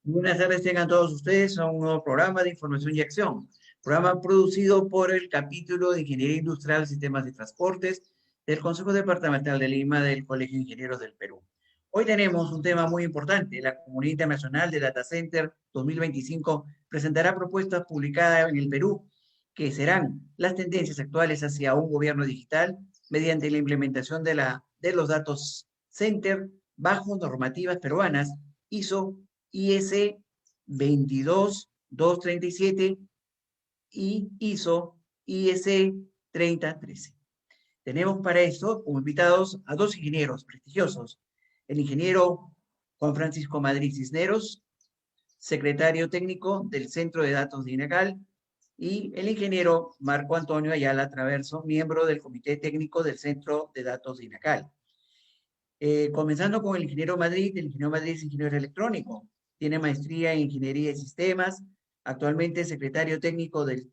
Buenas tardes, tengan todos ustedes a un nuevo programa de información y acción, programa producido por el capítulo de Ingeniería Industrial, Sistemas de Transportes del Consejo Departamental de Lima del Colegio de Ingenieros del Perú. Hoy tenemos un tema muy importante. La Comunidad Internacional de Data Center 2025 presentará propuestas publicadas en el Perú que serán las tendencias actuales hacia un gobierno digital mediante la implementación de los datos center bajo normativas peruanas ISO IS 22237 y ISO IS 3013. Tenemos para esto como invitados a dos ingenieros prestigiosos, el ingeniero Juan Francisco Madrid Cisneros, secretario técnico del Centro de Datos de INACAL, y el ingeniero Marco Antonio Ayala Traverso, miembro del Comité Técnico del Centro de Datos de INACAL. Comenzando con el ingeniero Madrid es ingeniero electrónico, tiene maestría en Ingeniería de Sistemas, actualmente es secretario técnico del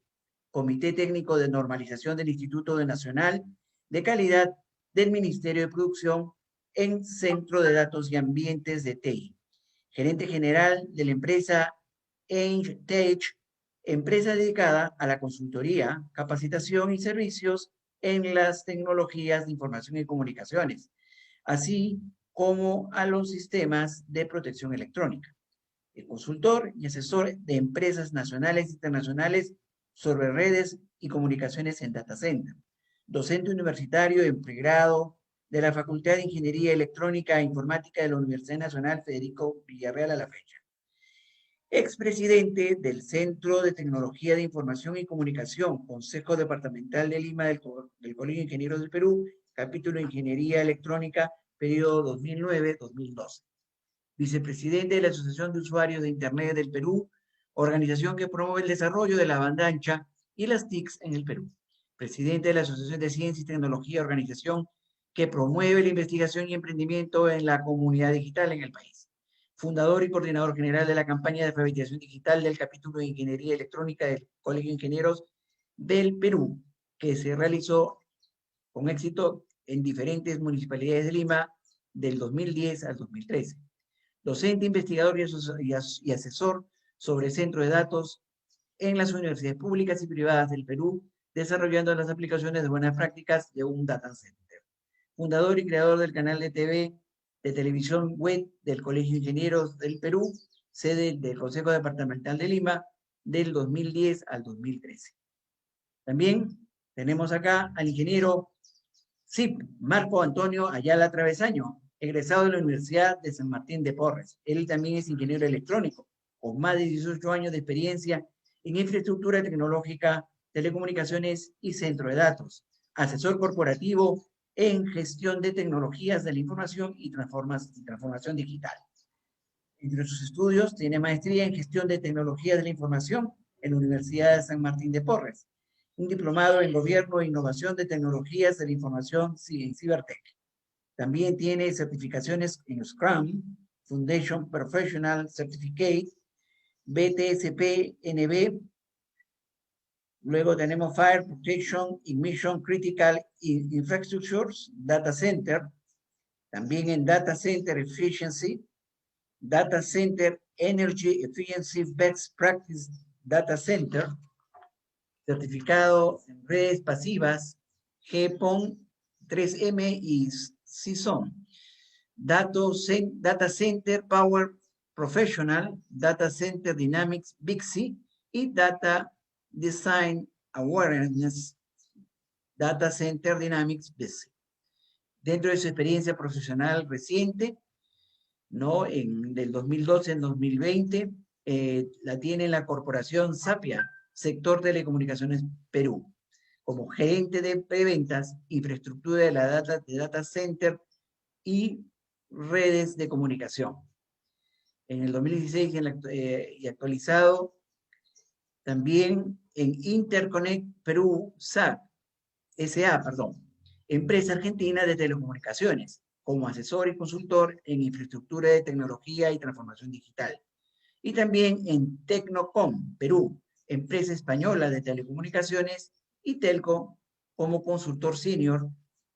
Comité Técnico de Normalización del Instituto Nacional de Calidad del Ministerio de Producción en Centro de Datos y Ambientes de TI, gerente general de la empresa EngTech, empresa dedicada a la consultoría, capacitación y servicios en las tecnologías de información y comunicaciones, así como a los sistemas de protección electrónica. El consultor y asesor de empresas nacionales e internacionales sobre redes y comunicaciones en data center. Docente universitario en pregrado de la Facultad de Ingeniería Electrónica e Informática de la Universidad Nacional Federico Villarreal a la fecha. Expresidente del Centro de Tecnología de Información y Comunicación, Consejo Departamental de Lima del Colegio de Ingenieros del Perú, capítulo de Ingeniería Electrónica, periodo 2009-2012. Vicepresidente de la Asociación de Usuarios de Internet del Perú, organización que promueve el desarrollo de la banda ancha y las TICs en el Perú. Presidente de la Asociación de Ciencia y Tecnología, organización que promueve la investigación y emprendimiento en la comunidad digital en el país. Fundador y coordinador general de la campaña de alfabetización digital del capítulo de Ingeniería Electrónica del Colegio de Ingenieros del Perú, que se realizó con éxito en diferentes municipalidades de Lima del 2010 al 2013. Docente, investigador y asesor sobre centro de datos en las universidades públicas y privadas del Perú, desarrollando las aplicaciones de buenas prácticas de un data center. Fundador y creador del canal de TV, de televisión web del Colegio de Ingenieros del Perú, sede del Consejo Departamental de Lima, del 2010 al 2013. También tenemos acá al ingeniero Marco Antonio Ayala Travesaño, egresado de la Universidad de San Martín de Porres. Él también es ingeniero electrónico, con más de 18 años de experiencia en infraestructura tecnológica, telecomunicaciones y centro de datos. Asesor corporativo en gestión de tecnologías de la información y transformación digital. Entre sus estudios tiene maestría en gestión de tecnologías de la información en la Universidad de San Martín de Porres, un diplomado en Gobierno e Innovación de Tecnologías de la Información en Cibertech. También tiene certificaciones en Scrum, Foundation Professional Certificate, BTSP NB. Luego tenemos Fire Protection y Mission Critical Infrastructures, Data Center, también en Data Center Efficiency, Data Center Energy Efficiency Best Practice Data Center, certificado en redes pasivas, GPON 3M y CSON. Data Center Power Professional, Data Center Dynamics Bixi y Data Design Awareness, Data Center Dynamics Bixi. Dentro de su experiencia profesional reciente, ¿no? Del 2012 en 2020, la tiene en la corporación Sapia, sector telecomunicaciones Perú, como gerente de preventas, infraestructura de data center y redes de comunicación. En el 2016 y actualizado también en Interconnect Perú SA, empresa argentina de telecomunicaciones, como asesor y consultor en infraestructura de tecnología y transformación digital. Y también en Tecnocom Perú, empresa española de telecomunicaciones, y Telco como consultor senior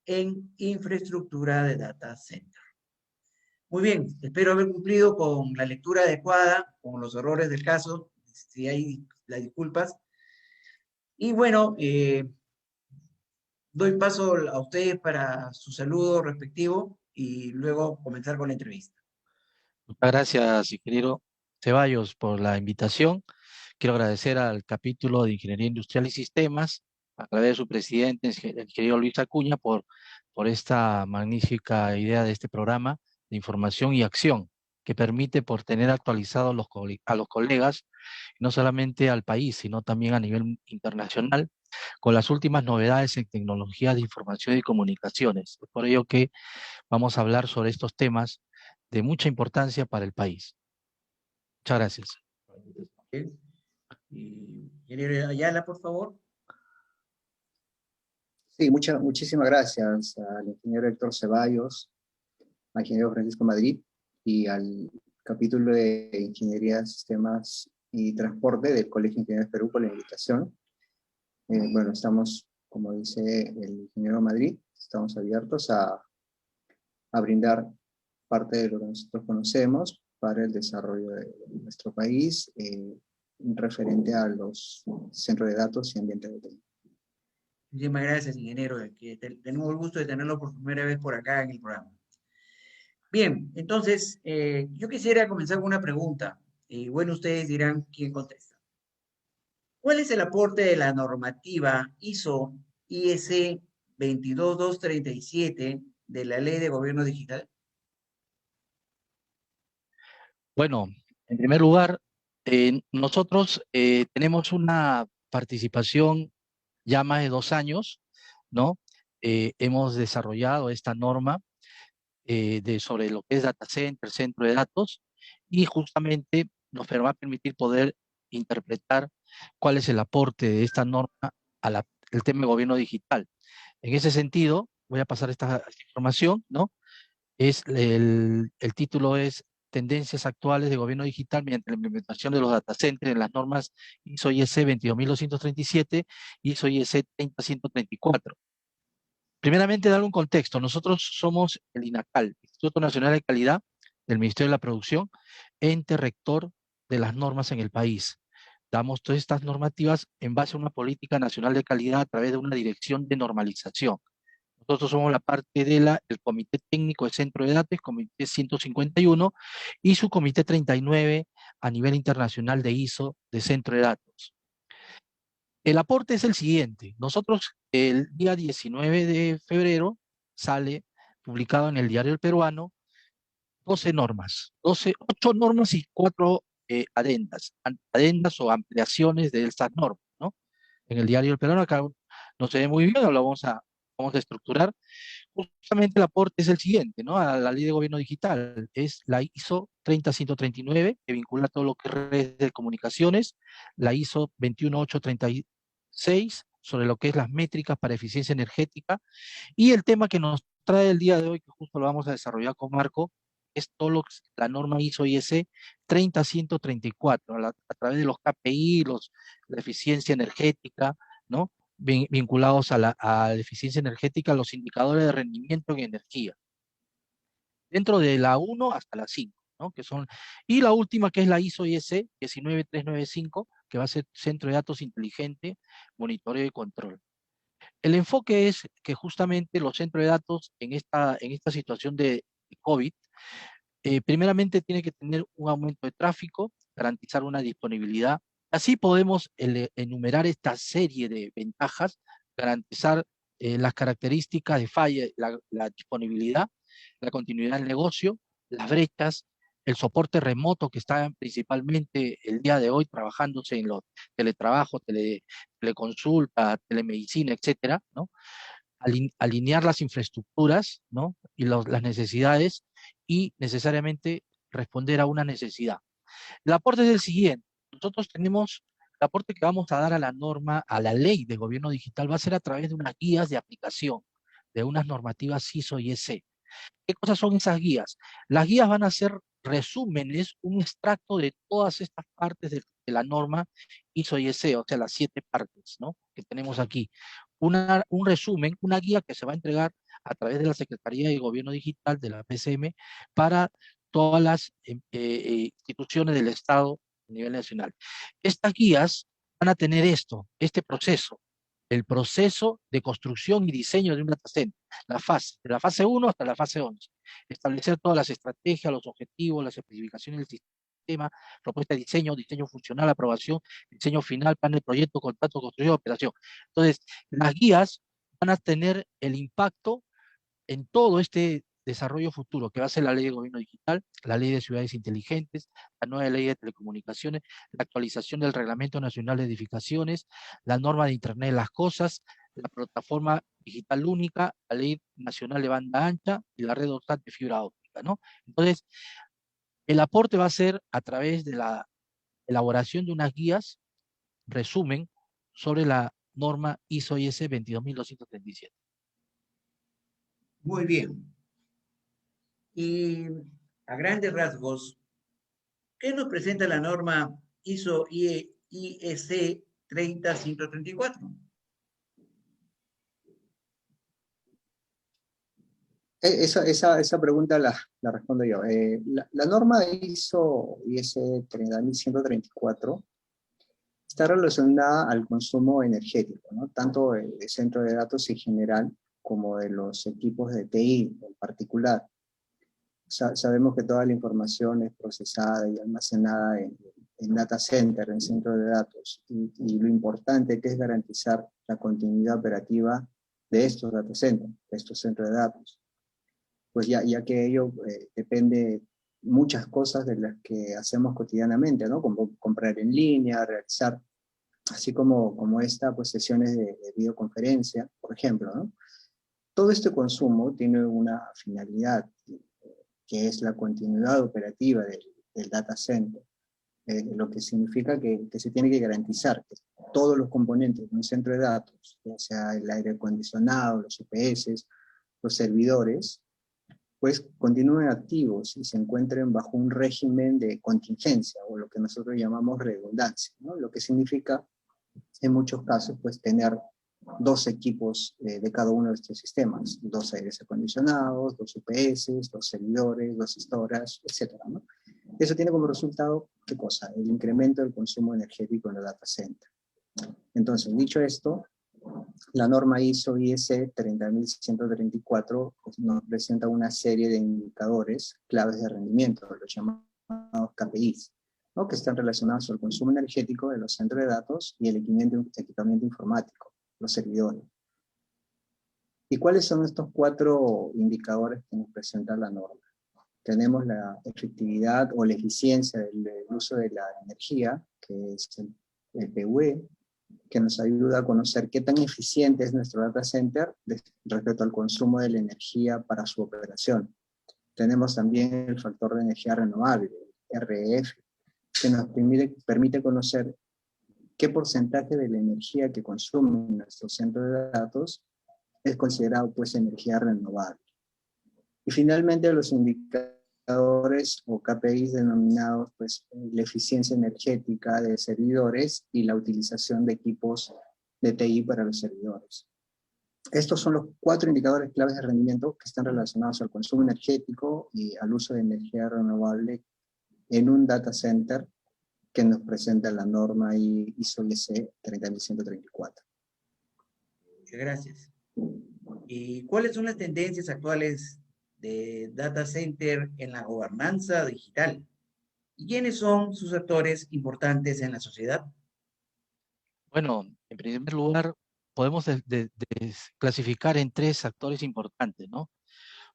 en infraestructura de data center. Muy bien, espero haber cumplido con la lectura adecuada, con los errores del caso, si hay las disculpas. Y bueno, doy paso a ustedes para su saludo respectivo y luego comenzar con la entrevista. Muchas gracias, ingeniero Ceballos, por la invitación. Quiero agradecer al capítulo de Ingeniería Industrial y Sistemas, a través de su presidente, el ingeniero Luis Acuña, por esta magnífica idea de este programa de información y acción, que permite por tener actualizados a los colegas, no solamente al país, sino también a nivel internacional, con las últimas novedades en tecnologías de información y comunicaciones. Es por ello que vamos a hablar sobre estos temas de mucha importancia para el país. Muchas gracias. Bien. Ingeniero Ayala, por favor. Sí, muchísimas gracias al ingeniero Héctor Ceballos, al ingeniero Francisco Madrid y al capítulo de Ingeniería, Sistemas y Transporte del Colegio de Ingenieros Perú por la invitación. Bueno, estamos, como dice el ingeniero Madrid, estamos abiertos a brindar parte de lo que nosotros conocemos para el desarrollo de nuestro país, referente a los centros de datos y ambientes de tecnología. Muchísimas gracias, ingeniero, que tenemos el gusto de tenerlo por primera vez por acá en el programa. Bien, entonces, yo quisiera comenzar con una pregunta, y bueno, ustedes dirán quién contesta. ¿Cuál es el aporte de la normativa ISO IS 22237 de la Ley de Gobierno Digital? Bueno, en primer lugar, nosotros tenemos una participación ya más de 2 años, ¿no? Hemos desarrollado esta norma sobre lo que es data center, centro de datos, y justamente nos va a permitir poder interpretar cuál es el aporte de esta norma al tema de gobierno digital. En ese sentido, voy a pasar esta información, ¿no? El título es Tendencias actuales de gobierno digital mediante la implementación de los data centers en las normas ISO IEC 22237 y ISO IEC 30134. Primeramente, dar un contexto. Nosotros somos el INACAL, Instituto Nacional de Calidad del Ministerio de la Producción, ente rector de las normas en el país. Damos todas estas normativas en base a una política nacional de calidad a través de una dirección de normalización. Nosotros somos la parte del Comité Técnico de Centro de Datos, Comité 151, y su Comité 39 a nivel internacional de ISO de Centro de Datos. El aporte es el siguiente. Nosotros el día 19 de febrero sale publicado en el Diario El Peruano 12 normas, 8 normas y 4 adendas o ampliaciones de estas normas, ¿no? En el Diario El Peruano acá no se ve muy bien, lo vamos a estructurar. Justamente el aporte es el siguiente, ¿no? A la Ley de Gobierno Digital, es la ISO 30139, que vincula todo lo que es redes de comunicaciones, la ISO 21836, sobre lo que es las métricas para eficiencia energética, y el tema que nos trae el día de hoy, que justo lo vamos a desarrollar con Marco, es todo la norma ISO IS 30134, a través de los KPI, la eficiencia energética, ¿no? Vinculados a la eficiencia energética, los indicadores de rendimiento en energía, dentro de la 1 hasta la 5, ¿no? Y la última, que es la ISO IS 19395, que va a ser Centro de Datos Inteligente, Monitoreo y Control. El enfoque es que justamente los centros de datos en esta situación de COVID, primeramente tiene que tener un aumento de tráfico, garantizar una disponibilidad. Así podemos enumerar esta serie de ventajas, garantizar las características de falla, la disponibilidad, la continuidad del negocio, las brechas, el soporte remoto que está principalmente el día de hoy trabajándose en los teletrabajos, teleconsulta, telemedicina, etcétera, ¿no? Alinear las infraestructuras, ¿no? Y las necesidades, y necesariamente responder a una necesidad. El aporte es el siguiente. Nosotros tenemos el aporte que vamos a dar a la norma, a la ley de gobierno digital, va a ser a través de unas guías de aplicación, de unas normativas ISO y EC. ¿Qué cosas son esas guías? Las guías van a ser resúmenes, un extracto de todas estas partes de la norma ISO y EC, o sea, las 7 partes, ¿no? Que tenemos aquí. Un resumen, una guía que se va a entregar a través de la Secretaría de Gobierno Digital, de la PCM, para todas las instituciones del Estado a nivel nacional. Estas guías van a tener este proceso, el proceso de construcción y diseño de un data center, de la fase 1 hasta la fase 11. Establecer todas las estrategias, los objetivos, las especificaciones del sistema, propuesta de diseño, diseño funcional, aprobación, diseño final, plan de proyecto, contrato, construcción, operación. Entonces, las guías van a tener el impacto en todo este desarrollo futuro, que va a ser la ley de gobierno digital, la ley de ciudades inteligentes, la nueva ley de telecomunicaciones, la actualización del Reglamento Nacional de Edificaciones, la norma de Internet de las Cosas, la plataforma digital única, la ley nacional de banda ancha y la red dorsal de fibra óptica, ¿no? Entonces, el aporte va a ser a través de la elaboración de unas guías, resumen, sobre la norma ISO/IEC 22237. Muy bien. Y a grandes rasgos, ¿qué nos presenta la norma ISO/IEC 30134? Esa pregunta la respondo yo. La norma ISO/IEC 30134 está relacionada al consumo energético, ¿no? Tanto de centro de datos en general como de los equipos de TI en particular. Sabemos que toda la información es procesada y almacenada en data center, en centro de datos, y lo importante que es garantizar la continuidad operativa de estos data centers, de estos centros de datos. Pues ya que ello depende muchas cosas de las que hacemos cotidianamente, ¿no? Como comprar en línea, realizar, así como esta, pues sesiones de videoconferencia, por ejemplo, ¿no? Todo este consumo tiene una finalidad, que es la continuidad operativa del data center, lo que significa que se tiene que garantizar que todos los componentes de un centro de datos, ya sea el aire acondicionado, los UPS, los servidores, pues continúen activos y se encuentren bajo un régimen de contingencia, o lo que nosotros llamamos redundancia, ¿no? Lo que significa, en muchos casos, pues tener dos equipos de cada uno de estos sistemas, dos aires acondicionados, dos UPS, dos servidores, dos storage, etc., ¿no? Eso tiene como resultado, ¿qué cosa? El incremento del consumo energético en el data center. Entonces, dicho esto, la norma ISO/IEC 30134 pues, nos presenta una serie de indicadores claves de rendimiento, los llamados KPIs, ¿no? Que están relacionados al consumo energético de los centros de datos y el equipamiento informático, los servidores. ¿Y cuáles son estos 4 indicadores que nos presenta la norma? Tenemos la efectividad o la eficiencia del uso de la energía, que es el PUE, que nos ayuda a conocer qué tan eficiente es nuestro data center respecto al consumo de la energía para su operación. Tenemos también el factor de energía renovable, REF, que nos permite conocer qué porcentaje de la energía que consume nuestro centro de datos es considerado pues energía renovable. Y finalmente los indicadores o KPIs denominados pues la eficiencia energética de servidores y la utilización de equipos de TI para los servidores. Estos son los 4 indicadores claves de rendimiento que están relacionados al consumo energético y al uso de energía renovable en un data center que nos presenta la norma ISO/IEC 30134. Gracias. ¿Y cuáles son las tendencias actuales de data center en la gobernanza digital? ¿Y quiénes son sus actores importantes en la sociedad? Bueno, en primer lugar, podemos clasificar en 3 actores importantes, ¿no?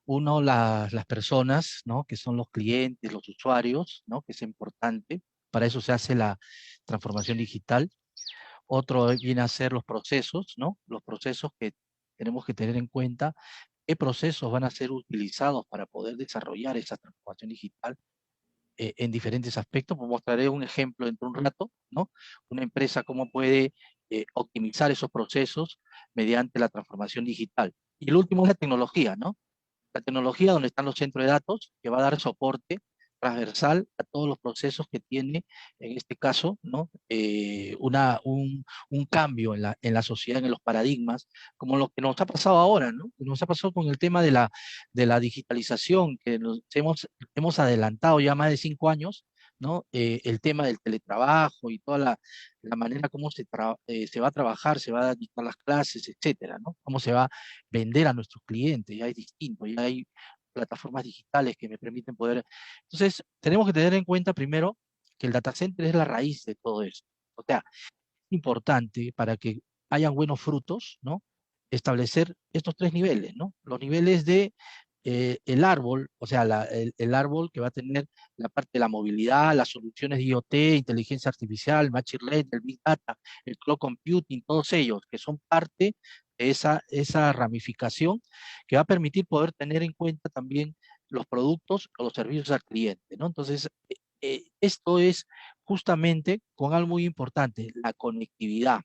Uno, las personas, ¿no? Que son los clientes, los usuarios, ¿no? Que es importante. Para eso se hace la transformación digital. Otro viene a ser los procesos, ¿no? Los procesos que tenemos que tener en cuenta, qué procesos van a ser utilizados para poder desarrollar esa transformación digital en diferentes aspectos. Pues mostraré un ejemplo dentro de un rato, ¿no? Una empresa cómo puede optimizar esos procesos mediante la transformación digital. Y el último es la tecnología, ¿no? La tecnología donde están los centros de datos, que va a dar soporte transversal a todos los procesos que tiene, en este caso, ¿no? Un cambio en la sociedad, en los paradigmas, como lo que nos ha pasado ahora, ¿no? Nos ha pasado con el tema de la digitalización, que hemos adelantado ya más de 5 años, ¿no? El tema del teletrabajo y toda la manera como se va a trabajar, se va a dictar las clases, etcétera, ¿no? Cómo se va a vender a nuestros clientes, ya es distinto, ya hay plataformas digitales que me permiten poder. Entonces, tenemos que tener en cuenta primero que el data center es la raíz de todo esto. O sea, es importante para que hayan buenos frutos, ¿no? Establecer estos 3 niveles, ¿no? Los niveles de el árbol, o sea, el árbol que va a tener la parte de la movilidad, las soluciones de IoT, inteligencia artificial, machine learning, el big data, el cloud computing, todos ellos que son parte de esa ramificación que va a permitir poder tener en cuenta también los productos o los servicios al cliente, ¿no? Entonces, esto es justamente con algo muy importante, la conectividad.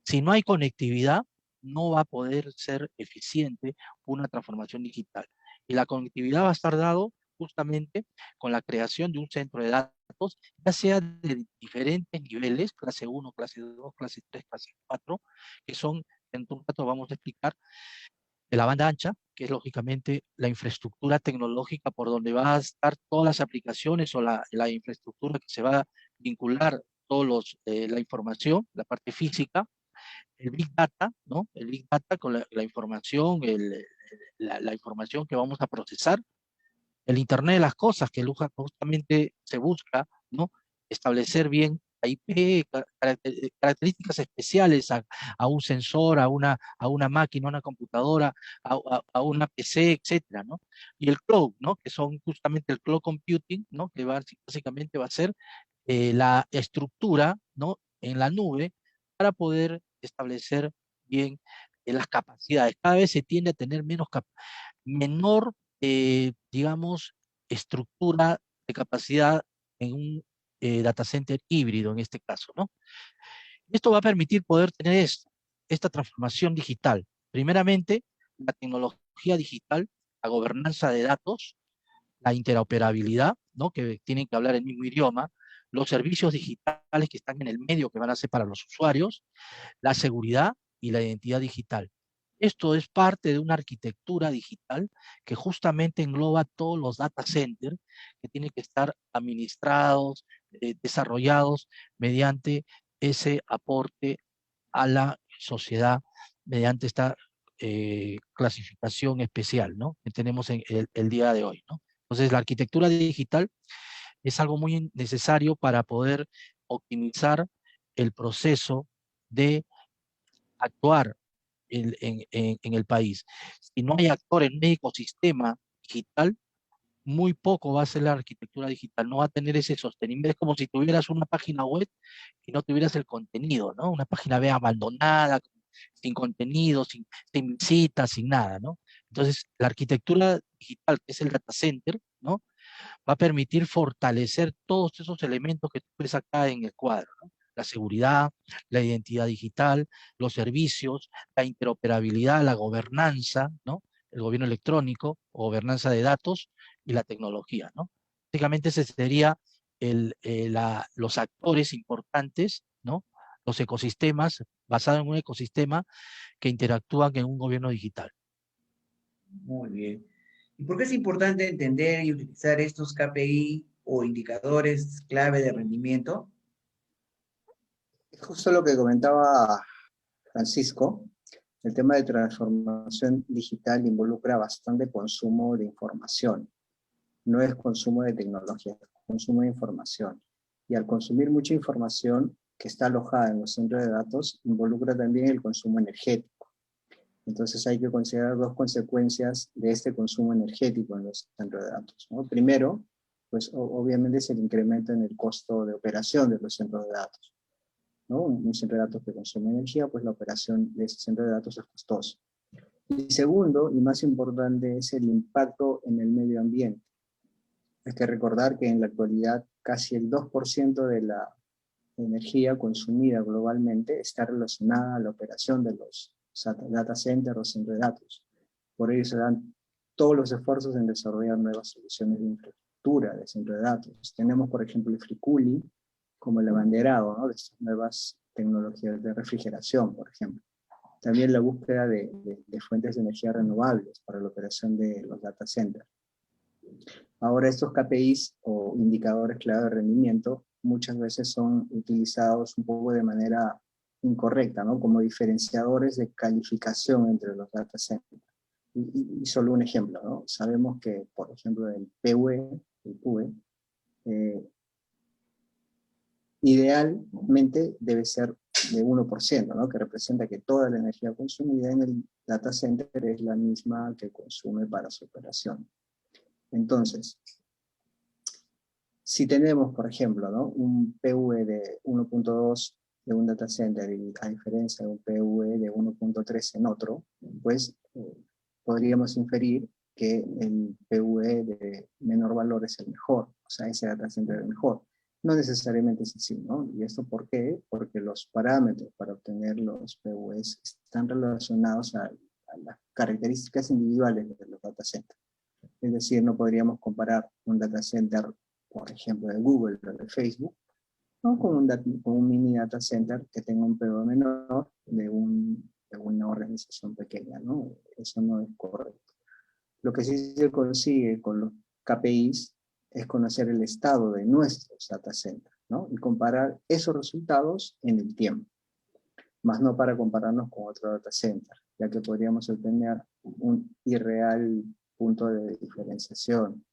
Si no hay conectividad, no va a poder ser eficiente una transformación digital. Y la conectividad va a estar dado justamente con la creación de un centro de datos, ya sea de diferentes niveles, clase 1, clase 2, clase 3, clase 4, que son, en un rato vamos a explicar, de la banda ancha, que es lógicamente la infraestructura tecnológica por donde va a estar todas las aplicaciones o la infraestructura que se va a vincular la información, la parte física, el Big Data, ¿no? El Big Data con la información, la información que vamos a procesar, el Internet de las cosas, que justamente se busca, ¿no? Establecer bien la IP, características especiales a un sensor, a una máquina, a una computadora, a una PC, etcétera, ¿no? Y el cloud, ¿no? Que son justamente el cloud computing, ¿no? Que básicamente va a ser la estructura, ¿no? En la nube para poder establecer bien las capacidades. Cada vez se tiende a tener menor, digamos, estructura de capacidad en un data center híbrido en este caso, ¿no? Esto va a permitir poder tener esta transformación digital. Primeramente, la tecnología digital, la gobernanza de datos, la interoperabilidad, ¿no? Que tienen que hablar el mismo idioma, los servicios digitales que están en el medio que van a ser para los usuarios, la seguridad y la identidad digital. Esto es parte de una arquitectura digital que justamente engloba todos los data centers que tienen que estar administrados, desarrollados mediante ese aporte a la sociedad, mediante esta clasificación especial, ¿no? Que tenemos en el día de hoy, ¿no? Entonces, la arquitectura digital es algo muy necesario para poder optimizar el proceso de actuar en el país. Si no hay actores en un ecosistema digital, muy poco va a ser la arquitectura digital, no va a tener ese sostenible. Es como si tuvieras una página web y no tuvieras el contenido, ¿no? Una página web abandonada, sin contenido, sin visitas, sin nada, ¿no? Entonces, la arquitectura digital, que es el data center, ¿no? Va a permitir fortalecer todos esos elementos que tú ves acá en el cuadro, ¿no? La seguridad, la identidad digital, los servicios, la interoperabilidad, la gobernanza, ¿no? El gobierno electrónico, gobernanza de datos y la tecnología, ¿no? Básicamente ese sería los actores importantes, ¿no? Los ecosistemas, basados en un ecosistema que interactúan en un gobierno digital. Muy bien. ¿Y por qué es importante entender y utilizar estos KPI o indicadores clave de rendimiento? Es justo lo que comentaba Francisco. El tema de transformación digital involucra bastante consumo de información. No es consumo de tecnología, es consumo de información. Y al consumir mucha información que está alojada en los centros de datos, involucra también el consumo energético. Entonces hay que considerar dos consecuencias de este consumo energético en los centros de datos, ¿no? Primero, pues obviamente es el incremento en el costo de operación de los centros de datos, ¿no? Un centro de datos que consume energía, pues la operación de ese centro de datos es costosa. Y segundo, y más importante, es el impacto en el medio ambiente. Hay que recordar que en la actualidad casi el 2% de la energía consumida globalmente está relacionada a la operación de los data centers o centros de datos. Por ello se dan todos los esfuerzos en desarrollar nuevas soluciones de infraestructura de centro de datos. Tenemos, por ejemplo, el FreeCooling como el abanderado, ¿no?, de estas nuevas tecnologías de refrigeración, por ejemplo. También la búsqueda de fuentes de energía renovables para la operación de los data centers. Ahora estos KPIs o indicadores clave de rendimiento muchas veces son utilizados un poco de manera incorrecta, ¿no?, como diferenciadores de calificación entre los data centers. Y solo un ejemplo, ¿no? Sabemos que, por ejemplo, el PUE, idealmente debe ser de 1%, ¿no?, que representa que toda la energía consumida en el data center es la misma que consume para su operación. Entonces, si tenemos, por ejemplo, ¿no?, un PUE de 1.2 de un data center y a diferencia de un PUE de 1.3 en otro, pues podríamos inferir que el PUE de menor valor es el mejor, o sea, ese data center es el mejor. No necesariamente es así, ¿no? ¿Y esto por qué? Porque los parámetros para obtener los PUEs están relacionados a las características individuales de los data centers. Es decir, no podríamos comparar un data center, por ejemplo, de Google o de Facebook, ¿no?, con un mini data center que tenga un PUE menor de una organización pequeña, ¿no? Eso no es correcto. Lo que sí se consigue con los KPIs es conocer el estado de nuestros data centers, ¿no?, y comparar esos resultados en el tiempo, más no para compararnos con otro data center, ya que podríamos obtener un irreal punto de diferenciación.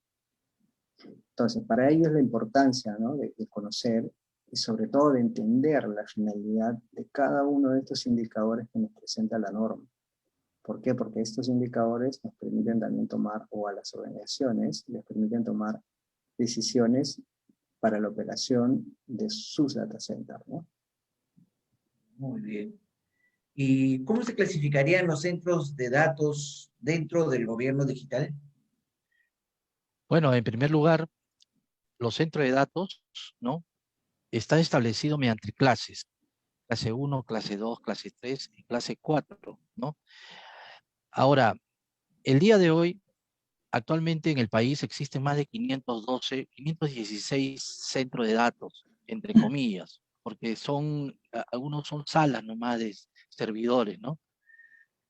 Entonces, para ello es la importancia, ¿no?, de conocer y sobre todo de entender la finalidad de cada uno de estos indicadores que nos presenta la norma. ¿Por qué? Porque estos indicadores nos permiten también tomar, o a las organizaciones, les permiten tomar decisiones para la operación de sus data centers, ¿no? Muy bien. ¿Y cómo se clasificarían los centros de datos dentro del gobierno digital? Bueno, en primer lugar, los centros de datos, ¿no?, están establecidos mediante clases. Clase 1, clase 2, clase 3 y clase 4, ¿no? Ahora, el día de hoy, actualmente en el país existen más de 516 centros de datos, entre comillas, porque algunos son salas nomás de servidores, ¿no?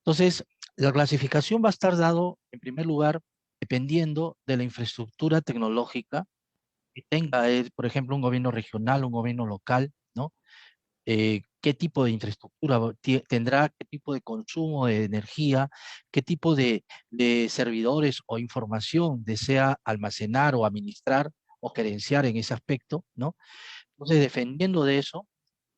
Entonces, la clasificación va a estar dado, en primer lugar, dependiendo de la infraestructura tecnológica que tenga, por ejemplo, un gobierno regional, un gobierno local, ¿no? Qué tipo de infraestructura tendrá, qué tipo de consumo de energía, qué tipo de servidores o información desea almacenar o administrar o gerenciar en ese aspecto, ¿no? Entonces, dependiendo de eso,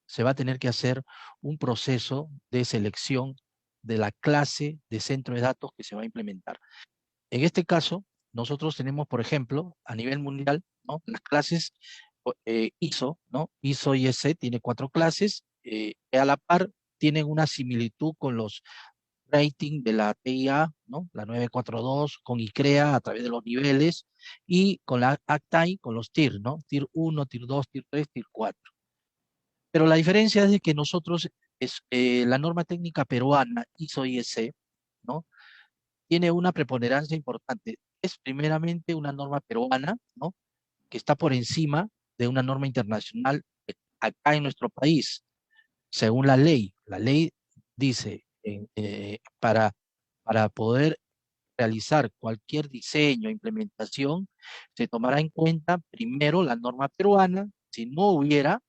se va a tener que hacer un proceso de selección de la clase de centro de datos que se va a implementar. En este caso, nosotros tenemos, por ejemplo, a nivel mundial, ¿no?, las clases ISO, ¿no? ISO IEC tiene 4 clases, que a la par tienen una similitud con los rating de la TIA, ¿no?, la 942, con ICREA a través de los niveles, y con la ACTAI, con los TIR, ¿no? TIR 1, TIR 2, TIR 3, TIR 4. Pero la diferencia es de que nosotros, la norma técnica peruana, ISO IEC, ¿no?, tiene una preponderancia importante. Es primeramente una norma peruana, ¿no?, que está por encima de una norma internacional acá en nuestro país, según la ley. La ley dice, para poder realizar cualquier diseño, implementación, se tomará en cuenta primero la norma peruana. Si no hubiera,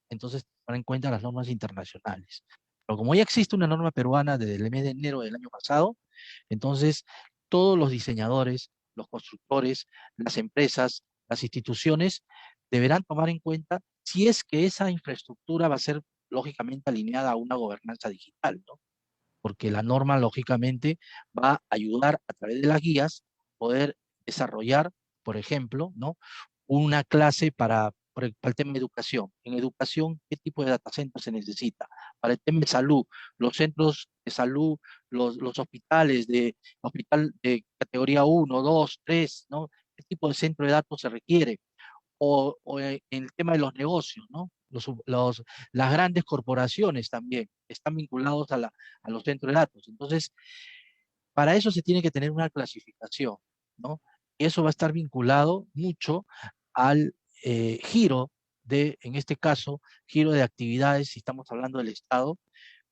entonces se tomará en cuenta las normas internacionales. Pero como ya existe una norma peruana desde el mes de enero del año pasado, entonces todos los diseñadores, los constructores, las empresas, las instituciones deberán tomar en cuenta si es que esa infraestructura va a ser lógicamente alineada a una gobernanza digital, ¿no? Porque la norma lógicamente va a ayudar a través de las guías poder desarrollar, por ejemplo, ¿no?, una clase para el tema de educación. En educación, ¿qué tipo de data center se necesita? Para el tema de salud, los centros de salud, los hospitales hospital de categoría 1, 2, 3, ¿no? ¿Qué tipo de centro de datos se requiere? O en el tema de los negocios, ¿no? Las grandes corporaciones también están vinculados a los centros de datos. Entonces, para eso se tiene que tener una clasificación, ¿no? Y eso va a estar vinculado mucho al giro de, en este caso, giro de actividades, si estamos hablando del Estado,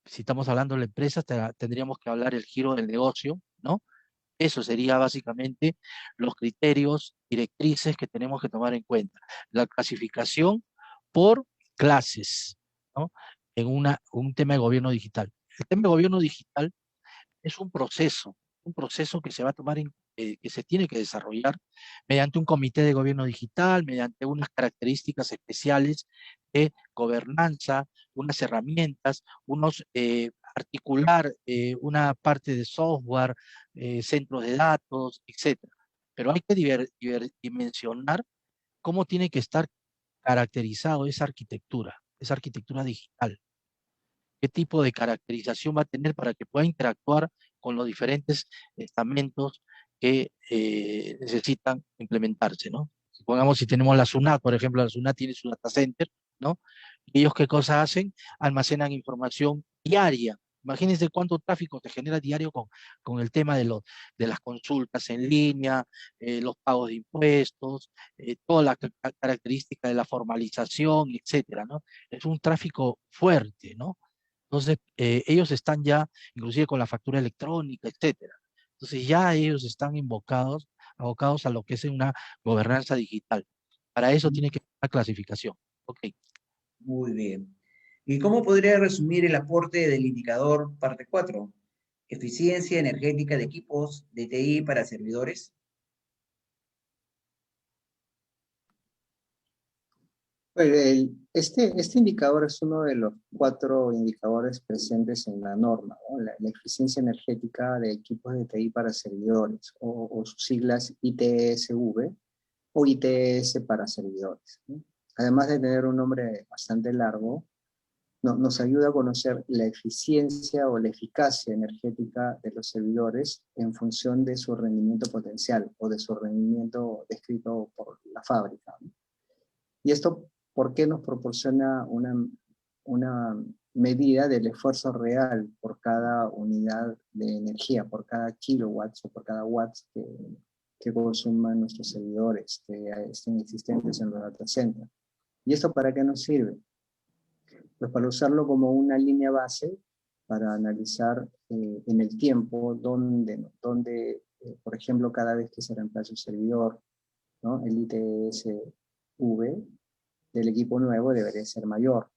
si estamos hablando de la empresa, tendríamos que hablar el giro del negocio, ¿no? Eso sería básicamente los criterios, directrices que tenemos que tomar en cuenta. La clasificación por clases, ¿no? En un tema de gobierno digital. El tema de gobierno digital es un proceso que se va a tomar que se tiene que desarrollar mediante un comité de gobierno digital, mediante unas características especiales de gobernanza, unas herramientas, articular una parte de software, centros de datos, etcétera. Pero hay que dimensionar cómo tiene que estar caracterizado esa arquitectura digital. Qué tipo de caracterización va a tener para que pueda interactuar con los diferentes estamentos que necesitan implementarse, ¿no? Supongamos si tenemos la SUNAT, por ejemplo, la SUNAT tiene su data center, ¿no? ¿Y ellos qué cosa hacen? Almacenan información diaria. Imagínense cuánto tráfico se genera diario con el tema de las consultas en línea, los pagos de impuestos, toda la característica de la formalización, etcétera, ¿no? Es un tráfico fuerte, ¿no? Entonces, ellos están ya, inclusive con la factura electrónica, etcétera. Entonces, ya ellos están abocados a lo que es una gobernanza digital. Para eso tiene que haber una clasificación. Ok. Muy bien. ¿Y cómo podría resumir el aporte del indicador parte 4? Eficiencia energética de equipos de TI para servidores. Pues este indicador es uno de los 4 indicadores presentes en la norma, ¿no? La eficiencia energética de equipos de TI para servidores, o sus siglas ITSV o ITS para servidores, ¿no? Además de tener un nombre bastante largo, nos ayuda a conocer la eficiencia o la eficacia energética de los servidores en función de su rendimiento potencial o de su rendimiento descrito por la fábrica, ¿no? Y esto, ¿por qué nos proporciona una medida del esfuerzo real por cada unidad de energía, por cada kilowatts o por cada watts que consuman nuestros servidores que estén existentes en los data centers? ¿Y esto para qué nos sirve? Pues para usarlo como una línea base para analizar en el tiempo dónde por ejemplo, cada vez que se reemplaza un servidor, ¿no? El ITSV del equipo nuevo debería ser mayor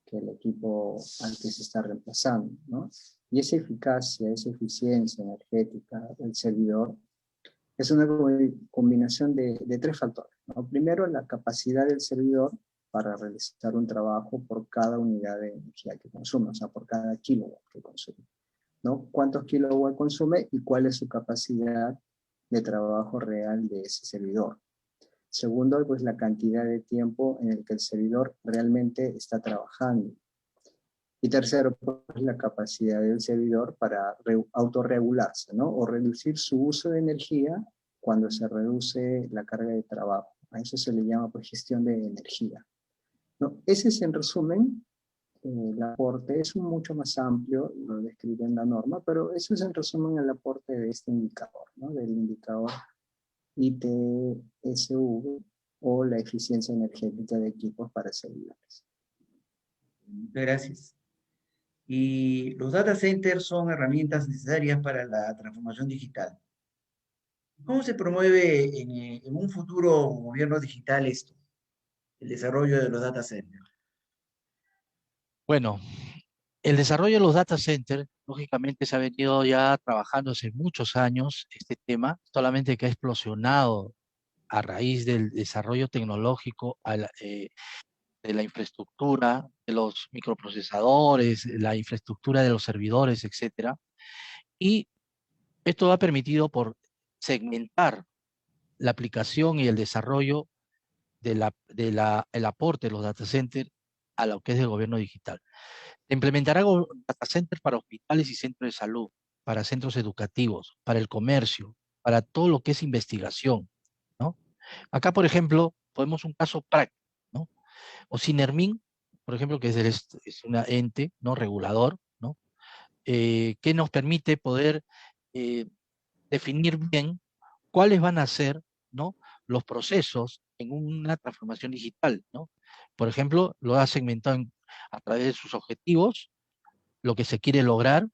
que el equipo al que se está reemplazando, ¿no? Y esa eficacia, esa eficiencia energética del servidor es una combinación de 3 factores, ¿no? Primero, la capacidad del servidor para realizar un trabajo por cada unidad de energía que consume, o sea, por cada kilowatt que consume, ¿no? ¿Cuántos kilowatts consume y cuál es su capacidad de trabajo real de ese servidor? Segundo, pues la cantidad de tiempo en el que el servidor realmente está trabajando. Y tercero, pues la capacidad del servidor para autorregularse, ¿no? O reducir su uso de energía cuando se reduce la carga de trabajo. A eso se le llama, pues, gestión de energía, ¿no? Ese es, en resumen, el aporte. Es mucho más amplio, lo describe en la norma, pero eso es, en resumen, el aporte de este indicador, ¿no? Del indicador ITSV o la eficiencia energética de equipos para servidores. Muchas gracias. Y los data centers son herramientas necesarias para la transformación digital. ¿Cómo se promueve en un futuro gobierno digital esto, el desarrollo de los data centers? Bueno, el desarrollo de los data centers, lógicamente se ha venido ya trabajando hace muchos años este tema, solamente que ha explosionado a raíz del desarrollo tecnológico de la infraestructura, de los microprocesadores, la infraestructura de los servidores, etcétera. Y esto ha permitido por segmentar la aplicación y el desarrollo el aporte de los data centers a lo que es el gobierno digital. Implementará data centers para hospitales y centros de salud, para centros educativos, para el comercio, para todo lo que es investigación, ¿no? Acá, por ejemplo, podemos un caso práctico, ¿no? O Sinermin, por ejemplo, que es un ente, ¿no? Regulador, ¿no? Que nos permite poder definir bien cuáles van a ser ¿no?, los procesos en una transformación digital, ¿no? Por ejemplo, lo ha segmentado a través de sus objetivos, lo que se quiere lograr,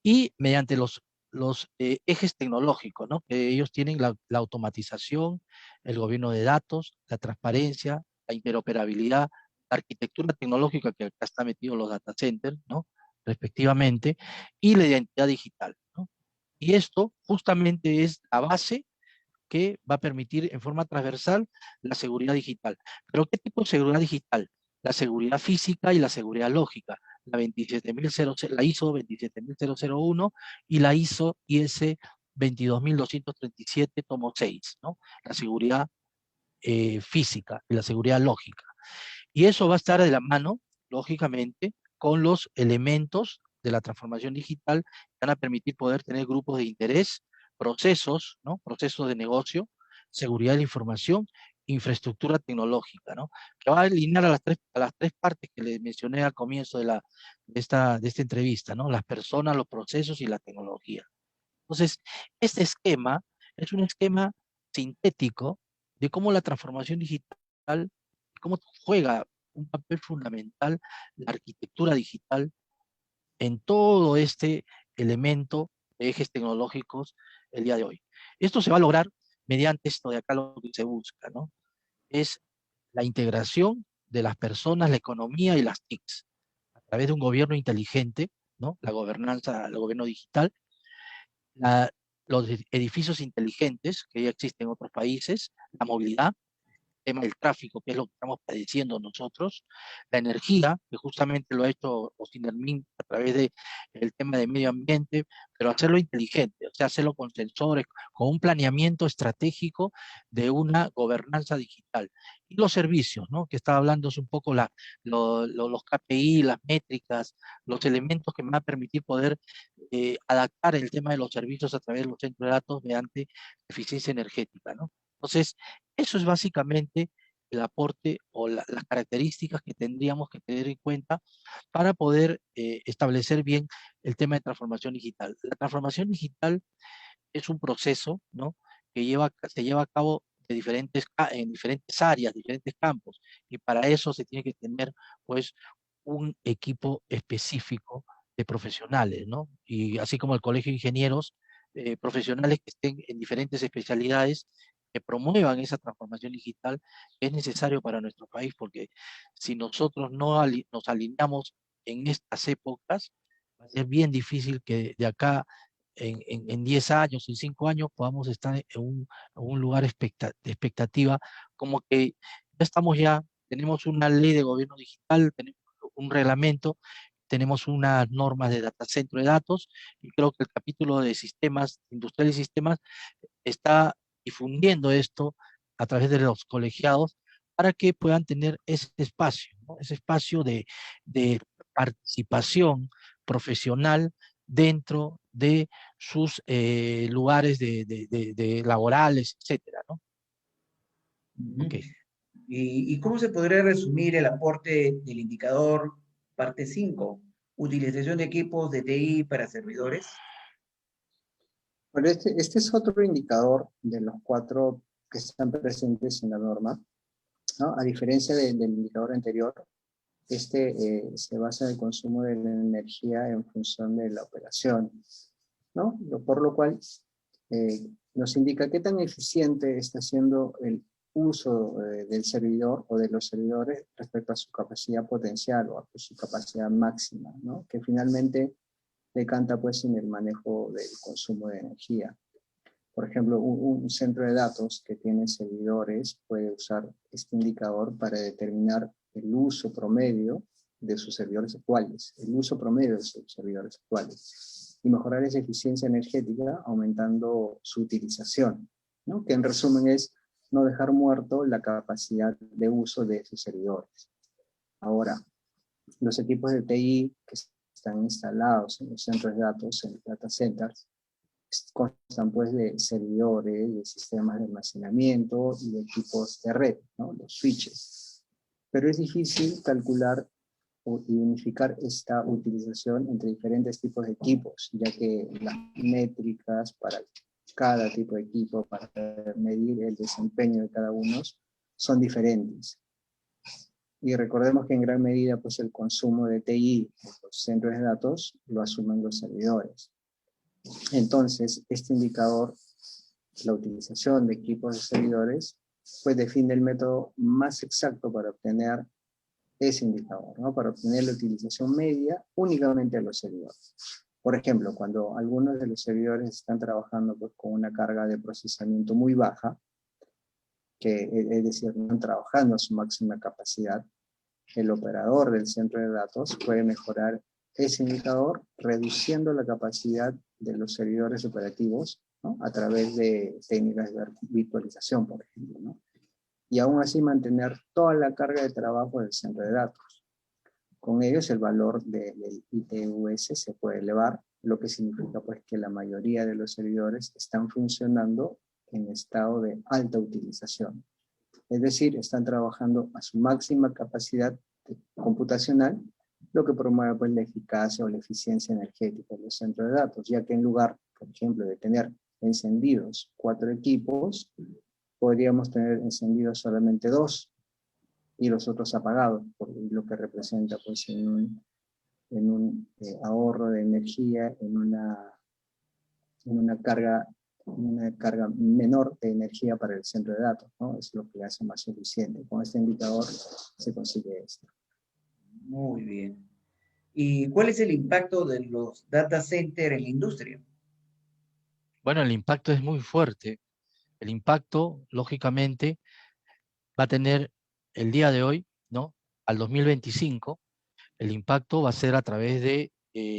y mediante los ejes tecnológicos, ¿no?, que ellos tienen la automatización, el gobierno de datos, la transparencia, la interoperabilidad, la arquitectura tecnológica, que acá está metido los data centers, ¿no?, respectivamente, y la identidad digital, ¿no? Y esto justamente es la base que va a permitir en forma transversal la seguridad digital. ¿Pero qué tipo de seguridad digital? La seguridad física y la seguridad lógica. La ISO 27001 y la ISO IS 22237 tomo 6, ¿no? La seguridad física y la seguridad lógica. Y eso va a estar de la mano, lógicamente, con los elementos de la transformación digital que van a permitir poder tener grupos de interés, procesos, ¿no?, procesos de negocio, seguridad de la información, infraestructura tecnológica, ¿no?, que va a alinear a las tres partes que les mencioné al comienzo de esta entrevista, ¿no?, las personas, los procesos y la tecnología. Entonces, este esquema es un esquema sintético de cómo la transformación digital, cómo juega un papel fundamental la arquitectura digital en todo este elemento de ejes tecnológicos el día de hoy. Esto se va a lograr mediante esto de acá lo que se busca, ¿no? Es la integración de las personas, la economía y las TICs a través de un gobierno inteligente, ¿no?, la gobernanza, el gobierno digital, la- los edificios inteligentes que ya existen en otros países, la movilidad, tema del tráfico, que es lo que estamos padeciendo nosotros, la energía, que justamente lo ha hecho Ocinermin a través de el tema de medio ambiente, pero hacerlo inteligente, o sea, hacerlo con sensores, con un planeamiento estratégico de una gobernanza digital. Y los servicios, ¿no?, que estaba hablando un poco los KPI, las métricas, los elementos que me van a permitir poder adaptar el tema de los servicios a través de los centros de datos mediante eficiencia energética, ¿no? Entonces, eso es básicamente el aporte o las características que tendríamos que tener en cuenta para poder establecer bien el tema de transformación digital. La transformación digital es un proceso, ¿no?, que se lleva a cabo en diferentes áreas, diferentes campos, y para eso se tiene que tener, pues, un equipo específico de profesionales, ¿no? Y así como el Colegio de Ingenieros, profesionales que estén en diferentes especialidades que promuevan esa transformación digital, es necesario para nuestro país, porque si nosotros no nos alineamos en estas épocas, va a ser bien difícil que de acá en 10 años, en 5 años, podamos estar en un lugar de expectativa, como que tenemos una ley de gobierno digital, tenemos un reglamento, tenemos unas normas de data centro de datos, y creo que el capítulo de sistemas, industriales y sistemas, está difundiendo esto a través de los colegiados para que puedan tener ese espacio, ¿no?, ese espacio de participación profesional dentro de sus lugares de laborales, etcétera, ¿no? Ujú. Ok. ¿Y cómo se podría resumir el aporte del indicador parte 5, utilización de equipos de TI para servidores? Bueno, este es otro indicador de los 4 que están presentes en la norma, ¿no? A diferencia del indicador anterior, se basa en el consumo de la energía en función de la operación, ¿no? Por lo cual nos indica qué tan eficiente está siendo el uso del servidor o de los servidores respecto a su capacidad potencial o a su capacidad máxima, ¿no?, que finalmente decanta pues en el manejo del consumo de energía. Por ejemplo, un centro de datos que tiene servidores puede usar este indicador para determinar el uso promedio de sus servidores actuales, y mejorar esa eficiencia energética aumentando su utilización, ¿no?, que en resumen es no dejar muerto la capacidad de uso de esos servidores. Ahora, los equipos de TI que están instalados en los centros de datos, en los data centers, constan pues de servidores, de sistemas de almacenamiento y de equipos de red, ¿no?, los switches. Pero es difícil calcular y unificar esta utilización entre diferentes tipos de equipos, ya que las métricas para cada tipo de equipo para medir el desempeño de cada uno son diferentes. Y recordemos que en gran medida pues, el consumo de TI, los centros de datos, lo asumen los servidores. Entonces, este indicador, la utilización de equipos de servidores, pues define el método más exacto para obtener ese indicador, ¿no? Para obtener la utilización media únicamente de los servidores. Por ejemplo, cuando algunos de los servidores están trabajando pues, con una carga de procesamiento muy baja, que es decir, no están trabajando a su máxima capacidad, el operador del centro de datos puede mejorar ese indicador reduciendo la capacidad de los servidores operativos, ¿no? A través de técnicas de virtualización, por ejemplo, ¿no? Y aún así mantener toda la carga de trabajo del centro de datos. Con ellos el valor del ITUS se puede elevar, lo que significa pues que la mayoría de los servidores están funcionando en estado de alta utilización. Es decir, están trabajando a su máxima capacidad computacional, lo que promueve pues, la eficacia o la eficiencia energética de los centros de datos, ya que en lugar, por ejemplo, de tener encendidos 4 equipos, podríamos tener encendidos solamente 2 y los otros apagados, por lo que representa pues, en un ahorro de energía, en una carga menor de energía para el centro de datos, ¿no? Es lo que hace más eficiente. Con este indicador se consigue esto. Muy bien. ¿Y cuál es el impacto de los data centers en la industria? Bueno, el impacto es muy fuerte. El impacto, lógicamente, va a tener el día de hoy, ¿no? Al 2025, el impacto va a ser a través de,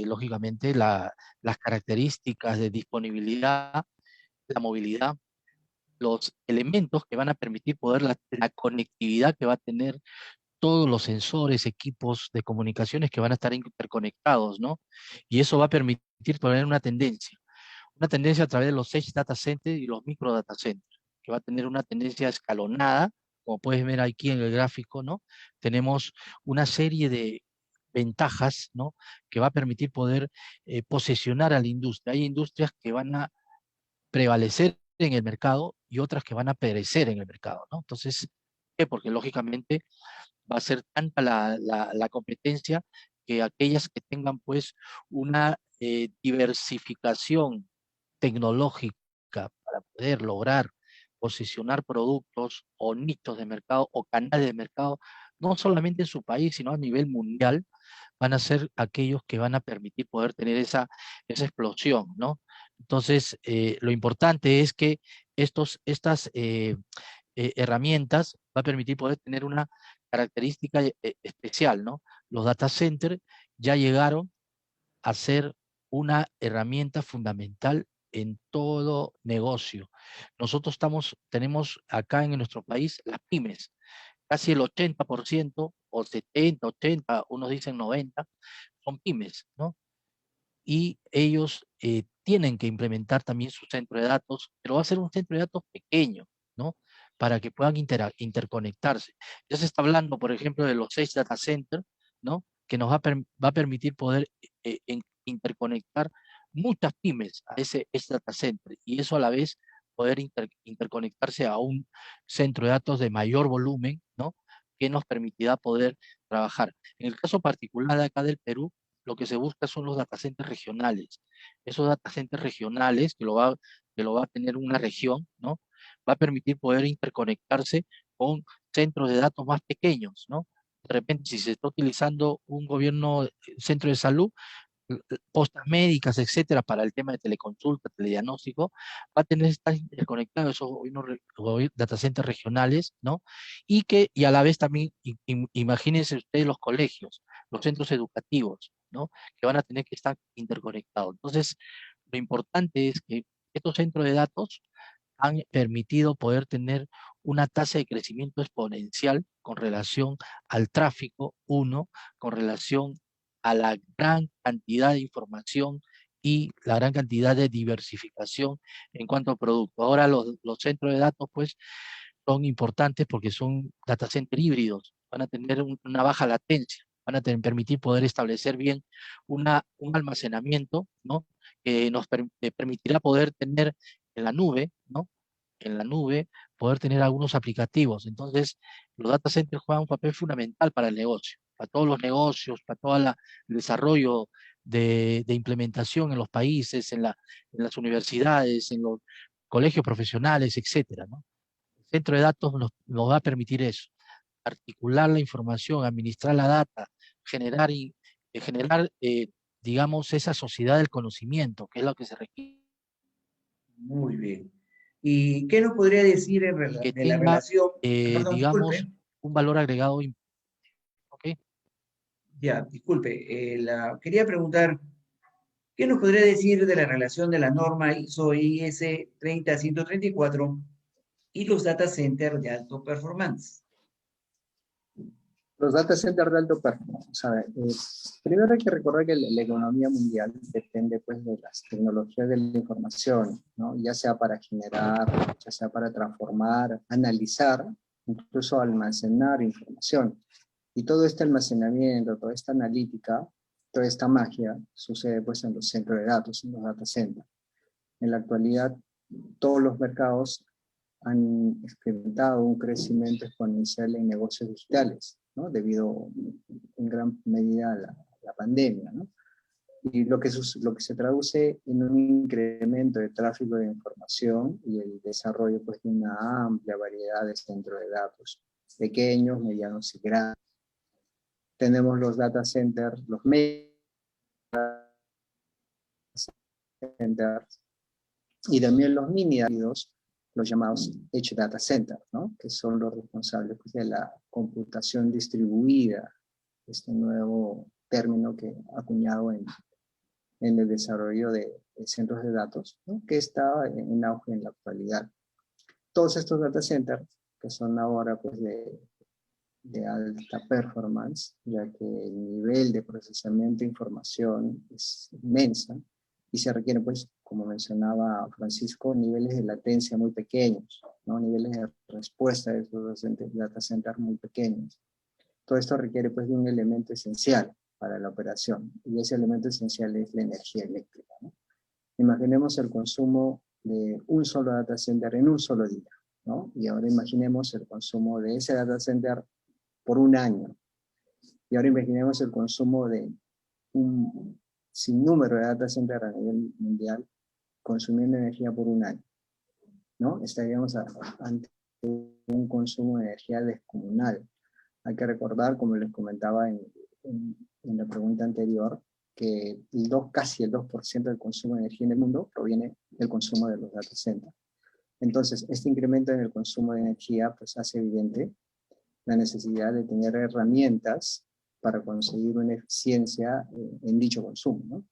lógicamente, las características de disponibilidad, la movilidad, los elementos que van a permitir poder la conectividad que va a tener todos los sensores, equipos de comunicaciones que van a estar interconectados, ¿no? Y eso va a permitir poner una tendencia a través de los Edge Data Centers y los Micro Data Centers, que va a tener una tendencia escalonada, como puedes ver aquí en el gráfico, ¿no? Tenemos una serie de ventajas, ¿no? Que va a permitir poder posesionar a la industria. Hay industrias que van a prevalecer en el mercado y otras que van a perecer en el mercado, ¿no? Entonces, ¿por qué? Porque lógicamente va a ser tanta la competencia que aquellas que tengan pues una diversificación tecnológica para poder lograr posicionar productos o nichos de mercado o canales de mercado, no solamente en su país, sino a nivel mundial, van a ser aquellos que van a permitir poder tener esa explosión, ¿no? Entonces, lo importante es que estas herramientas va a permitir poder tener una característica especial, ¿no? Los data centers ya llegaron a ser una herramienta fundamental en todo negocio. Nosotros tenemos acá en nuestro país las pymes, casi el 80% o 70, 80, unos dicen 90, son pymes, ¿no? Y ellos tienen que implementar también su centro de datos, pero va a ser un centro de datos pequeño, ¿no? Para que puedan interconectarse. Ya se está hablando, por ejemplo, de los 6 data centers, ¿no? Que nos va a permitir poder interconectar muchas pymes a ese data center y eso a la vez poder interconectarse a un centro de datos de mayor volumen, ¿no? Que nos permitirá poder trabajar. En el caso particular de acá del Perú, lo que se busca son los data centers regionales. Esos data centers regionales, que lo va a tener una región, ¿no? Va a permitir poder interconectarse con centros de datos más pequeños, ¿no? De repente, si se está utilizando un gobierno, centro de salud, postas médicas, etcétera, para el tema de teleconsulta, telediagnóstico, va a tener que estar interconectado esos data centers regionales, ¿no? Y a la vez también, imagínense ustedes los colegios, los centros educativos, ¿no? Que van a tener que estar interconectados. Entonces, lo importante es que estos centros de datos han permitido poder tener una tasa de crecimiento exponencial con relación al tráfico, uno, con relación a la gran cantidad de información y la gran cantidad de diversificación en cuanto a producto. Ahora los centros de datos pues son importantes porque son data center híbridos, van a tener una baja latencia, van a permitir poder establecer bien un almacenamiento, ¿no? Que nos permitirá poder tener en la nube, ¿no? En la nube, poder tener algunos aplicativos. Entonces, los data centers juegan un papel fundamental para el negocio, para todos los negocios, para todo el desarrollo de implementación en los países, en las universidades, en los colegios profesionales, etcétera, ¿no? El centro de datos nos va a permitir eso, articular la información, administrar la data, generar, digamos, esa sociedad del conocimiento, que es lo que se requiere, Muy bien. ¿Y qué nos podría decir que de la tenga, relación? Perdón, digamos, disculpe. un valor agregado, ¿ok? Ya, disculpe. Quería preguntar, ¿qué nos podría decir de la relación de la norma ISO/IEC 30134 y los data centers de alto performance? Los data centers de alto performance. A ver, primero hay que recordar que la economía mundial depende pues, de las tecnologías de la información, ¿no? Ya sea para generar, ya sea para transformar, analizar, incluso almacenar información. Y todo este almacenamiento, toda esta analítica, toda esta magia sucede pues, en los centros de datos, en los data centers. En la actualidad, todos los mercados han experimentado un crecimiento exponencial en negocios digitales, ¿no? Debido en gran medida a la pandemia, ¿no? Y lo que se traduce en un incremento de tráfico de información y el desarrollo pues, de una amplia variedad de centros de datos, pequeños, medianos y grandes. Tenemos los data centers, los mega centers, y también los mini datos, los llamados Edge Data Center, ¿no? Que son los responsables pues, de la computación distribuida, este nuevo término que ha acuñado en el desarrollo de centros de datos, ¿no? Que está en auge en la actualidad. Todos estos data centers, que son ahora pues, de alta performance, ya que el nivel de procesamiento de información es inmensa, y se requieren, pues, como mencionaba Francisco, niveles de latencia muy pequeños, ¿no? Niveles de respuesta de estos data centers muy pequeños. Todo esto requiere, pues, de un elemento esencial para la operación, y ese elemento esencial es la energía eléctrica, ¿no? Imaginemos el consumo de un solo data center en un solo día, ¿no? Y ahora imaginemos el consumo de ese data center por un año. Y ahora imaginemos el consumo de un sinnúmero de data centers a nivel mundial consumiendo energía por un año, ¿no? Estaríamos ante un consumo de energía descomunal. Hay que recordar, como les comentaba en la pregunta anterior, que casi el 2% del consumo de energía en el mundo proviene del consumo de los data centers. Entonces, este incremento en el consumo de energía pues, hace evidente la necesidad de tener herramientas para conseguir una eficiencia en dicho consumo, ¿no?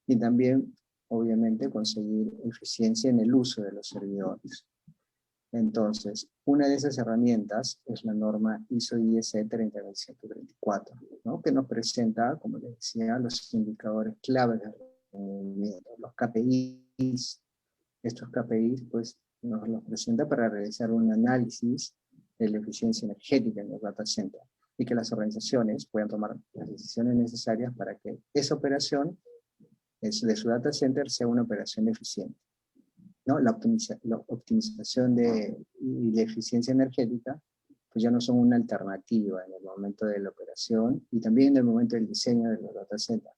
Y también, obviamente, conseguir eficiencia en el uso de los servidores. Entonces, una de esas herramientas es la norma ISO/IEC 30134, ¿no? Que nos presenta, como les decía, los indicadores claves de rendimiento, los KPIs. Estos KPIs, pues, nos los presenta para realizar un análisis de la eficiencia energética en los data centers y que las organizaciones puedan tomar las decisiones necesarias para que esa operación de su data center sea una operación eficiente, ¿no? La optimización y la eficiencia energética pues ya no son una alternativa en el momento de la operación y también en el momento del diseño de los data centers,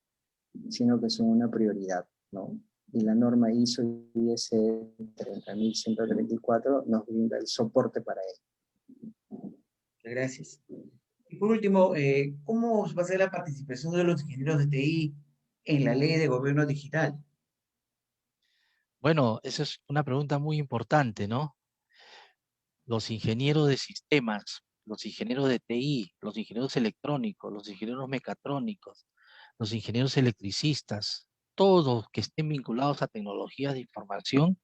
sino que son una prioridad, ¿no? Y la norma ISO/IEC 30134 nos brinda el soporte para ello. Gracias. Y por último, ¿cómo va a ser la participación de los ingenieros de TI en la ley de gobierno digital? Bueno, esa es una pregunta muy importante, ¿no? Los ingenieros de sistemas, los ingenieros de TI, los ingenieros electrónicos, los ingenieros mecatrónicos, los ingenieros electricistas, todos que estén vinculados a tecnologías de información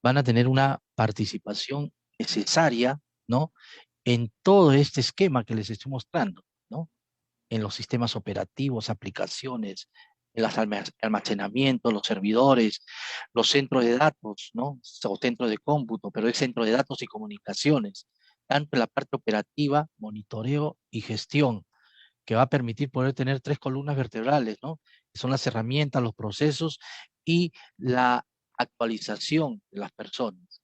van a tener una participación necesaria, ¿no? En todo este esquema que les estoy mostrando, ¿no? En los sistemas operativos, aplicaciones, en los almacenamientos, los servidores, los centros de datos, ¿no? O centros de cómputo, pero es centro de datos y comunicaciones, tanto en la parte operativa, monitoreo y gestión, que va a permitir poder tener 3 columnas vertebrales, ¿no? Que son las herramientas, los procesos y la actualización de las personas.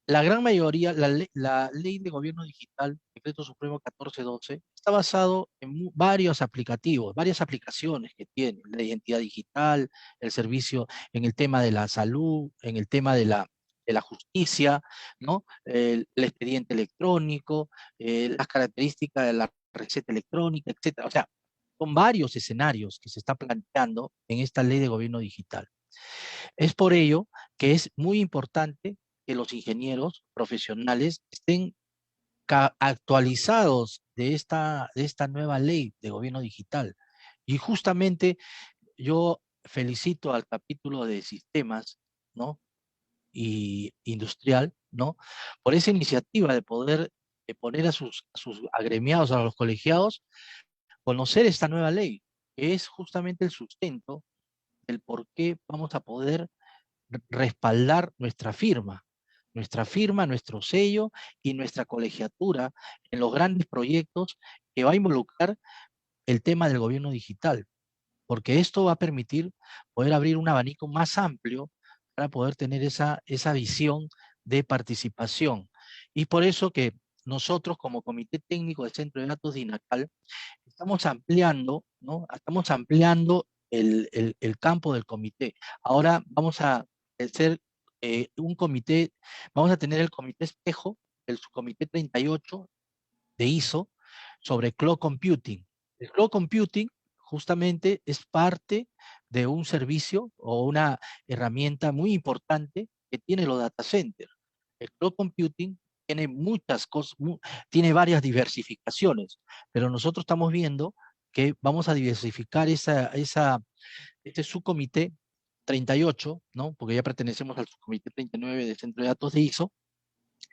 La gran mayoría, la ley de gobierno digital, Decreto Supremo 1412, está basado en varios aplicativos, varias aplicaciones que tiene, la identidad digital, el servicio en el tema de la salud, en el tema de la justicia, ¿no? El expediente electrónico, las características de la receta electrónica, etcétera. O sea, son varios escenarios que se están planteando en esta ley de gobierno digital. Es por ello que es muy importante que los ingenieros profesionales estén actualizados de esta nueva ley de gobierno digital. Y justamente yo felicito al capítulo de sistemas, ¿no? Y industrial, ¿no? Por esa iniciativa de poder poner a sus agremiados, a los colegiados, conocer esta nueva ley, que es justamente el sustento del por qué vamos a poder respaldar nuestra firma, nuestro sello y nuestra colegiatura en los grandes proyectos que va a involucrar el tema del gobierno digital, porque esto va a permitir poder abrir un abanico más amplio para poder tener esa visión de participación. Y por eso que nosotros como Comité Técnico del Centro de Datos de INACAL estamos ampliando, ¿no? Estamos ampliando el campo del comité. Ahora vamos a hacer un comité, vamos a tener el comité espejo, el subcomité 38 de ISO sobre Cloud Computing. El Cloud Computing justamente es parte de un servicio o una herramienta muy importante que tiene los data centers. El Cloud Computing tiene muchas cosas, tiene varias diversificaciones, pero nosotros estamos viendo que vamos a diversificar este subcomité 38, ¿no? Porque ya pertenecemos al subcomité 39 del Centro de Datos de ISO,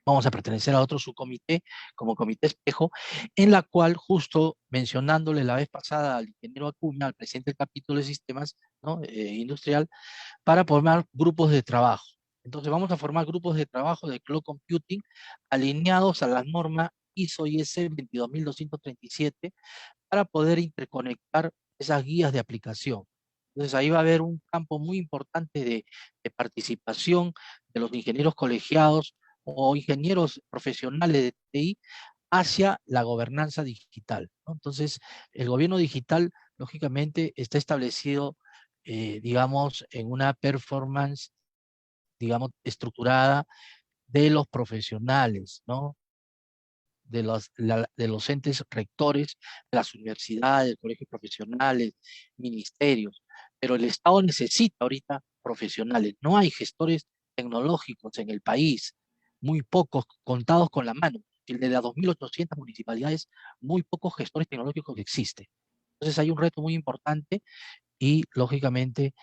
vamos a pertenecer a otro subcomité, como comité espejo, en la cual, justo mencionándole la vez pasada al ingeniero Acuña, al presidente del capítulo de sistemas, ¿no? Industrial, para formar grupos de trabajo. Entonces vamos a formar grupos de trabajo de Cloud Computing alineados a las normas ISO IS 22237 para poder interconectar esas guías de aplicación. Entonces ahí va a haber un campo muy importante de participación de los ingenieros colegiados o ingenieros profesionales de TI hacia la gobernanza digital, ¿no? Entonces, el gobierno digital, lógicamente, está establecido, digamos, en una performance, digamos, estructurada de los profesionales, ¿no? De los entes rectores, de las universidades, colegios profesionales, ministerios. Pero el Estado necesita ahorita profesionales. No hay gestores tecnológicos en el país, muy pocos, contados con la mano. De las 2.800 municipalidades, muy pocos gestores tecnológicos existen. Entonces hay un reto muy importante y, lógicamente,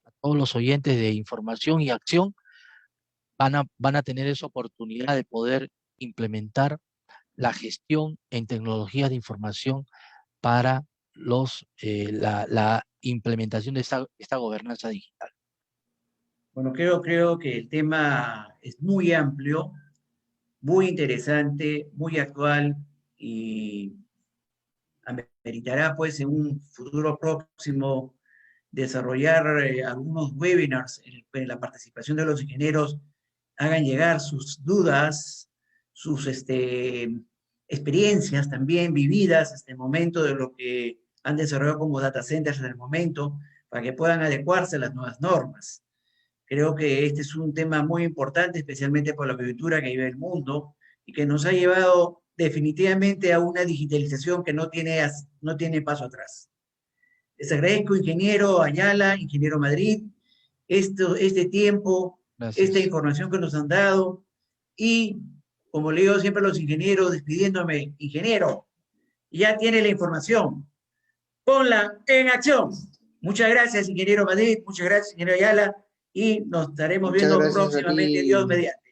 a todos los oyentes de Información y Acción van a tener esa oportunidad de poder implementar la gestión en tecnologías de información para la implementación de esta gobernanza digital. Bueno, creo que el tema es muy amplio, muy interesante, muy actual y ameritará pues en un futuro próximo desarrollar algunos webinars en la participación de los ingenieros, hagan llegar sus dudas, sus experiencias también vividas hasta el momento de lo que han desarrollado como data centers en el momento, para que puedan adecuarse a las nuevas normas. Creo que este es un tema muy importante, especialmente por la coyuntura que vive el mundo y que nos ha llevado definitivamente a una digitalización que no tiene paso atrás. Les agradezco, ingeniero Ayala, ingeniero Madrid, este tiempo, Gracias. esta información que nos han dado y, como le digo siempre a los ingenieros, despidiéndome, ingeniero, ya tiene la información, ponla en acción. Muchas gracias, ingeniero Madrid, muchas gracias, ingeniero Ayala, y nos estaremos Muchas viendo gracias a próximamente, ti. Dios mediante.